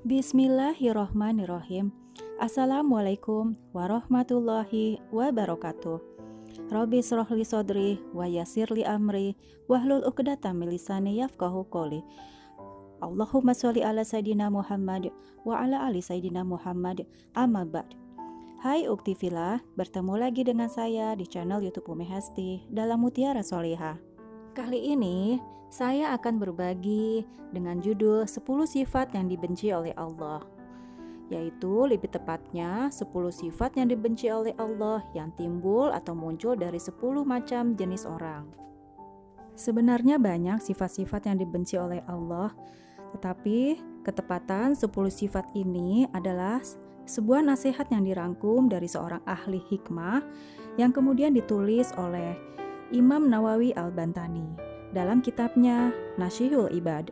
Bismillahirrohmanirrohim. Assalamualaikum warahmatullahi wabarakatuh. Rabbi srohli sodri wa yassirli amri wahlul uqdatam min lisani yafqahu qawli. Allahumma sholli ala Sayyidina Muhammad wa ala ali Sayyidina Muhammad, amma ba'd. Hai Uktifillah, bertemu lagi dengan saya di channel YouTube Umi Hesti dalam Mutiara Solihah. Kali ini saya akan berbagi dengan judul 10 sifat yang dibenci oleh Allah, yaitu lebih tepatnya 10 sifat yang dibenci oleh Allah yang timbul atau muncul dari 10 macam jenis orang. Sebenarnya banyak sifat-sifat yang dibenci oleh Allah, tetapi ketepatan 10 sifat ini adalah sebuah nasihat yang dirangkum dari seorang ahli hikmah yang kemudian ditulis oleh Imam Nawawi Al-Bantani dalam kitabnya Nasyihul Ibad.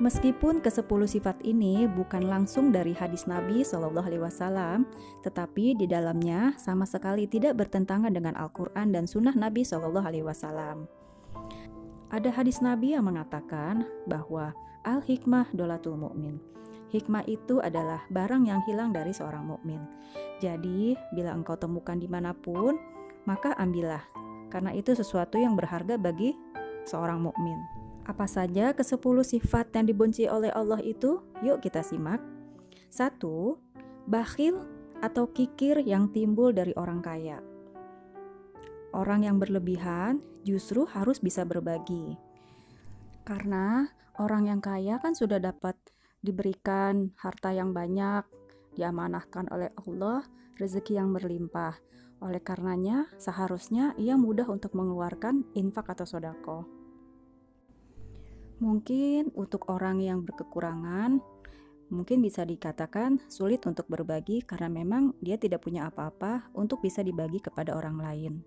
Meskipun ke-10 sifat ini bukan langsung dari hadis Nabi SAW, tetapi di dalamnya sama sekali tidak bertentangan dengan Al-Quran dan Sunnah Nabi SAW. Ada hadis Nabi yang mengatakan bahwa al-hikmah dolatul mu'min. Hikmah itu adalah barang yang hilang dari seorang mukmin. Jadi, bila engkau temukan dimanapun, maka ambillah, karena itu sesuatu yang berharga bagi seorang mukmin. Apa saja ke-10 sifat yang dibenci oleh Allah itu? Yuk kita simak. 1. Bakhil atau kikir yang timbul dari orang kaya. Orang yang berlebihan justru harus bisa berbagi. Karena orang yang kaya kan sudah dapat diberikan harta yang banyak, diamanahkan oleh Allah rezeki yang berlimpah. Oleh karenanya, seharusnya ia mudah untuk mengeluarkan infak atau sedekah. Mungkin untuk orang yang berkekurangan, mungkin bisa dikatakan sulit untuk berbagi karena memang dia tidak punya apa-apa untuk bisa dibagi kepada orang lain.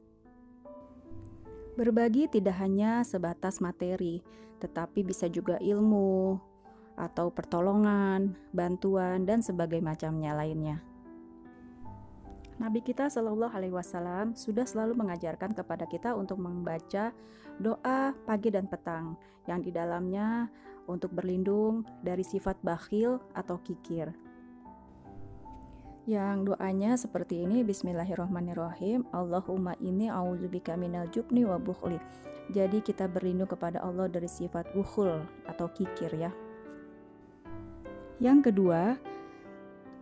Berbagi tidak hanya sebatas materi, tetapi bisa juga ilmu, atau pertolongan, bantuan, dan sebagainya macamnya lainnya. Nabi kita Shallallahu Alaihi Wasallam sudah selalu mengajarkan kepada kita untuk membaca doa pagi dan petang yang di dalamnya untuk berlindung dari sifat bakhil atau kikir. Yang doanya seperti ini, Bismillahirrahmanirrahim, Allahumma inni a'udzubika minal jubni wa bukhli. Jadi kita berlindung kepada Allah dari sifat bukhul atau kikir ya. Yang kedua,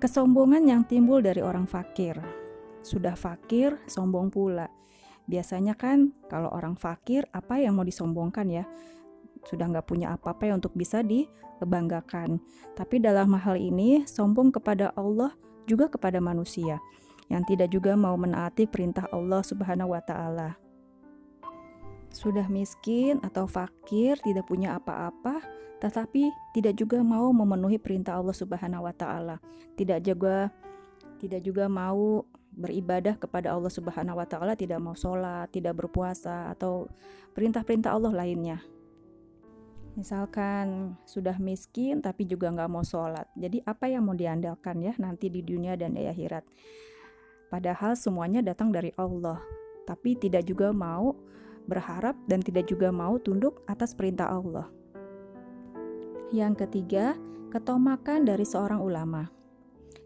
kesombongan yang timbul dari orang fakir. Sudah fakir, sombong pula. Biasanya kan kalau orang fakir, apa yang mau disombongkan ya? Sudah nggak punya apa-apa yang untuk bisa dibanggakan. Tapi dalam hal ini, sombong kepada Allah juga kepada manusia yang tidak juga mau menaati perintah Allah Subhanahu wa Ta'ala. Sudah miskin atau fakir, tidak punya apa-apa, tetapi tidak juga mau memenuhi perintah Allah Subhanahu wa Ta'ala. Tidak juga mau beribadah kepada Allah Subhanahu wa Ta'ala, tidak mau sholat, tidak berpuasa, atau perintah-perintah Allah lainnya. Misalkan sudah miskin tapi juga nggak mau sholat. Jadi apa yang mau diandalkan ya nanti di dunia dan di akhirat? Padahal semuanya datang dari Allah, tapi tidak juga mau berharap dan tidak juga mau tunduk atas perintah Allah. Yang ketiga, ketomakan dari seorang ulama.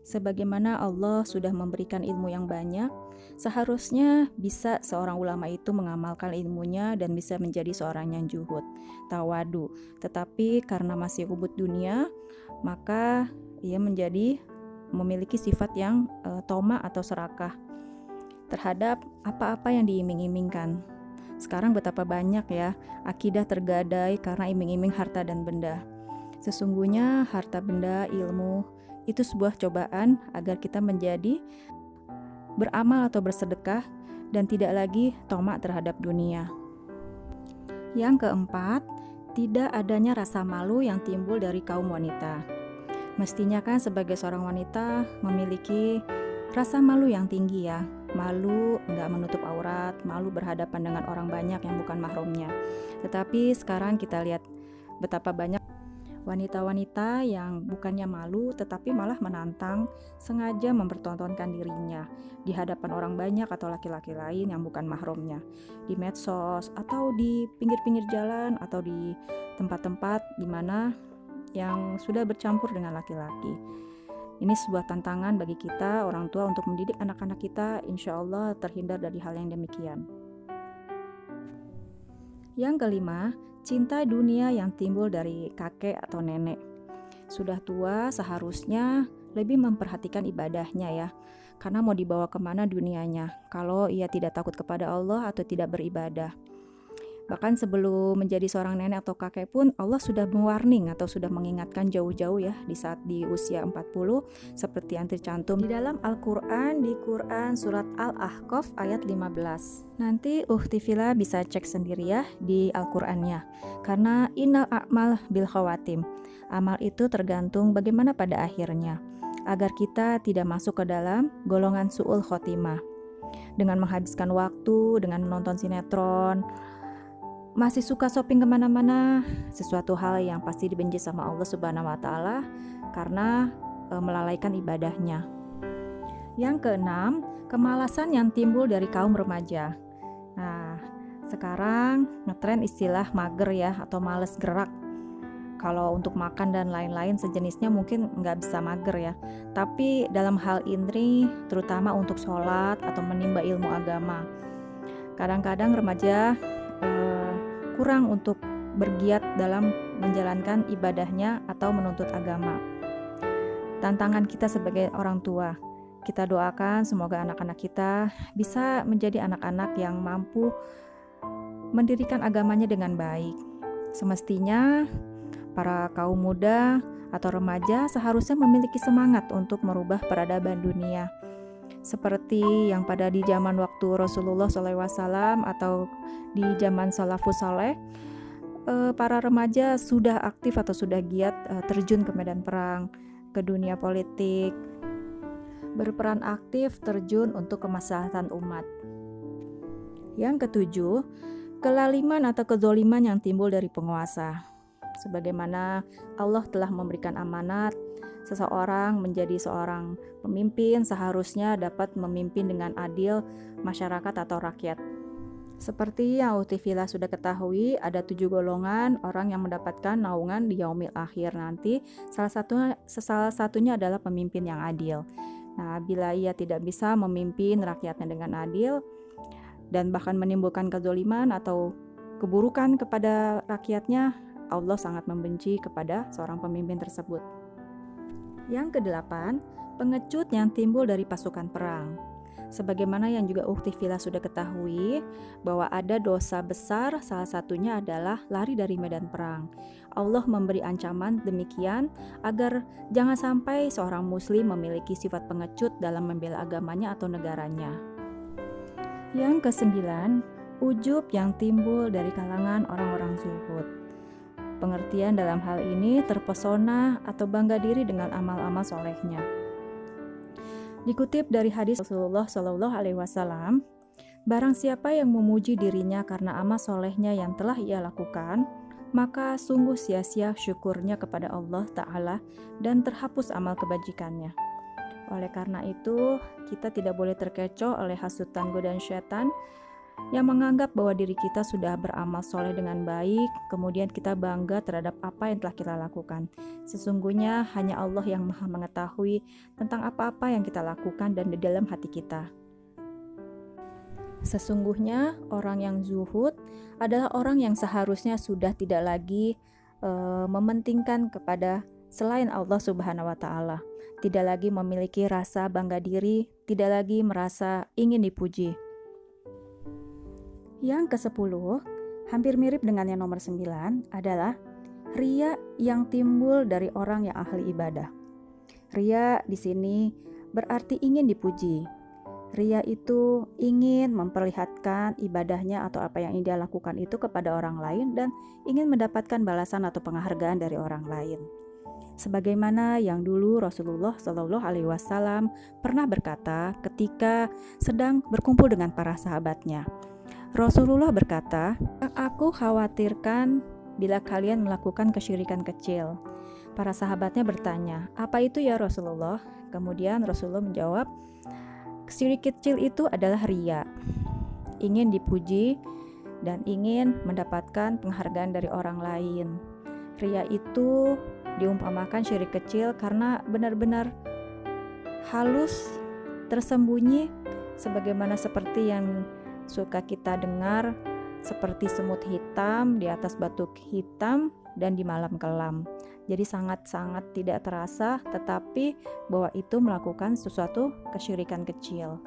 Sebagaimana Allah sudah memberikan ilmu yang banyak, seharusnya bisa seorang ulama itu mengamalkan ilmunya dan bisa menjadi seorang yang zuhud, tawadu. Tetapi karena masih hubud dunia, maka ia memiliki sifat yang toma atau serakah terhadap apa-apa yang diiming-imingkan. Sekarang betapa banyak ya akidah tergadai karena iming-iming harta dan benda. Sesungguhnya harta, benda, ilmu itu sebuah cobaan agar kita menjadi beramal atau bersedekah dan tidak lagi tamak terhadap dunia. Yang keempat, tidak adanya rasa malu yang timbul dari kaum wanita. Mestinya kan sebagai seorang wanita memiliki rasa malu yang tinggi ya. Malu nggak menutup aurat, malu berhadapan dengan orang banyak yang bukan mahramnya. Tetapi sekarang kita lihat betapa banyak wanita-wanita yang bukannya malu tetapi malah menantang, sengaja mempertontonkan dirinya di hadapan orang banyak atau laki-laki lain yang bukan mahramnya, di medsos atau di pinggir-pinggir jalan atau di tempat-tempat di mana yang sudah bercampur dengan laki-laki. Ini sebuah tantangan bagi kita orang tua untuk mendidik anak-anak kita, insya Allah terhindar dari hal yang demikian. Yang kelima, cinta dunia yang timbul dari kakek atau nenek. Sudah tua seharusnya lebih memperhatikan ibadahnya ya, karena mau dibawa kemana dunianya kalau ia tidak takut kepada Allah atau tidak beribadah. Bahkan sebelum menjadi seorang nenek atau kakek pun Allah sudah mewarning atau sudah mengingatkan jauh-jauh ya di saat di usia 40, seperti yang tercantum di dalam Al-Quran, di Quran surat Al-Ahqaf ayat 15. Nanti Tifila bisa cek sendiri ya di Al-Qurannya, karena innal a'mal bil khawatim, amal itu tergantung bagaimana pada akhirnya, agar kita tidak masuk ke dalam golongan su'ul khotimah dengan menghabiskan waktu dengan menonton sinetron, masih suka shopping kemana-mana, sesuatu hal yang pasti dibenci sama Allah Subhanahu wa Ta'ala karena melalaikan ibadahnya. Yang keenam, kemalasan yang timbul dari kaum remaja. Nah, sekarang ngetren istilah mager ya, atau males gerak. Kalau untuk makan dan lain-lain sejenisnya mungkin nggak bisa mager ya. Tapi dalam hal ini, terutama untuk sholat atau menimba ilmu agama, kadang-kadang remaja kurang untuk bergiat dalam menjalankan ibadahnya atau menuntut agama. Tantangan kita sebagai orang tua, kita doakan semoga anak-anak kita bisa menjadi anak-anak yang mampu mendirikan agamanya dengan baik. Semestinya para kaum muda atau remaja seharusnya memiliki semangat untuk merubah peradaban dunia, seperti yang pada di zaman waktu Rasulullah SAW atau di zaman salafus saleh, para remaja sudah aktif atau sudah giat terjun ke medan perang, ke dunia politik, berperan aktif terjun untuk kemaslahatan umat. Yang ketujuh, kelaliman atau kezoliman yang timbul dari penguasa. Sebagaimana Allah telah memberikan amanat, seseorang menjadi seorang pemimpin seharusnya dapat memimpin dengan adil masyarakat atau rakyat. Seperti yang Tifila sudah ketahui, ada 7 golongan orang yang mendapatkan naungan di yaumil akhir nanti. Salah satunya adalah pemimpin yang adil. Nah, bila ia tidak bisa memimpin rakyatnya dengan adil dan bahkan menimbulkan kezaliman atau keburukan kepada rakyatnya, Allah sangat membenci kepada seorang pemimpin tersebut. Yang kedelapan, pengecut yang timbul dari pasukan perang. Sebagaimana yang juga Tifila sudah ketahui, bahwa ada dosa besar, salah satunya adalah lari dari medan perang. Allah memberi ancaman demikian agar jangan sampai seorang muslim memiliki sifat pengecut dalam membela agamanya atau negaranya. Yang kesembilan, ujub yang timbul dari kalangan orang-orang zuhud. Pengertian dalam hal ini terpesona atau bangga diri dengan amal-amal solehnya. Dikutip dari hadis Rasulullah SAW, barang siapa yang memuji dirinya karena amal solehnya yang telah ia lakukan, maka sungguh sia-sia syukurnya kepada Allah Ta'ala dan terhapus amal kebajikannya. Oleh karena itu, kita tidak boleh terkecoh oleh hasutan godaan syaitan yang menganggap bahwa diri kita sudah beramal soleh dengan baik, kemudian kita bangga terhadap apa yang telah kita lakukan. Sesungguhnya hanya Allah yang Maha mengetahui tentang apa-apa yang kita lakukan dan di dalam hati kita. Sesungguhnya orang yang zuhud adalah orang yang seharusnya sudah tidak lagi mementingkan kepada selain Allah Subhanahu wa Ta'ala, tidak lagi memiliki rasa bangga diri, tidak lagi merasa ingin dipuji. Yang ke-10, hampir mirip dengan yang nomor 9, adalah riya yang timbul dari orang yang ahli ibadah. Riya di sini berarti ingin dipuji. Riya itu ingin memperlihatkan ibadahnya atau apa yang dia lakukan itu kepada orang lain dan ingin mendapatkan balasan atau penghargaan dari orang lain. Sebagaimana yang dulu Rasulullah SAW pernah berkata ketika sedang berkumpul dengan para sahabatnya. Rasulullah berkata, "Aku khawatirkan bila kalian melakukan kesyirikan kecil." Para sahabatnya bertanya, "Apa itu ya Rasulullah?" Kemudian Rasulullah menjawab, "Syirik kecil itu adalah riya, ingin dipuji dan ingin mendapatkan penghargaan dari orang lain. Riya itu diumpamakan syirik kecil karena benar-benar halus, tersembunyi, sebagaimana seperti yang suka kita dengar, seperti semut hitam di atas batu hitam dan di malam kelam. Jadi sangat-sangat tidak terasa, tetapi bahwa itu melakukan sesuatu kesyirikan kecil.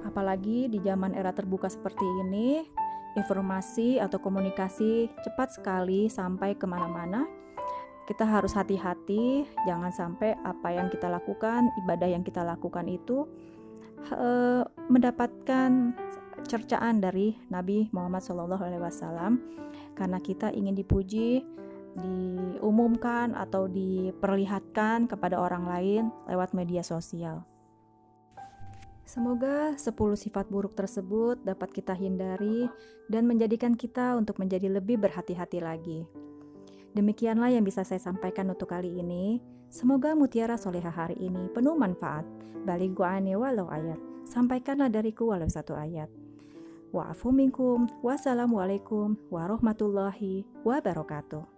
Apalagi di zaman era terbuka seperti ini, informasi atau komunikasi cepat sekali sampai kemana-mana. Kita harus hati-hati, jangan sampai apa yang kita lakukan, ibadah yang kita lakukan itu mendapatkan cercaan dari Nabi Muhammad SAW, karena kita ingin dipuji, diumumkan atau diperlihatkan kepada orang lain lewat media sosial. Semoga 10 sifat buruk tersebut dapat kita hindari dan menjadikan kita untuk menjadi lebih berhati-hati lagi. Demikianlah yang bisa saya sampaikan untuk kali ini. Semoga mutiara solehah hari ini penuh manfaat. Balighu anni walau ayat. Sampaikanlah dariku walau satu ayat. Wa'afu minkum. Wassalamualaikum warahmatullahi wabarakatuh.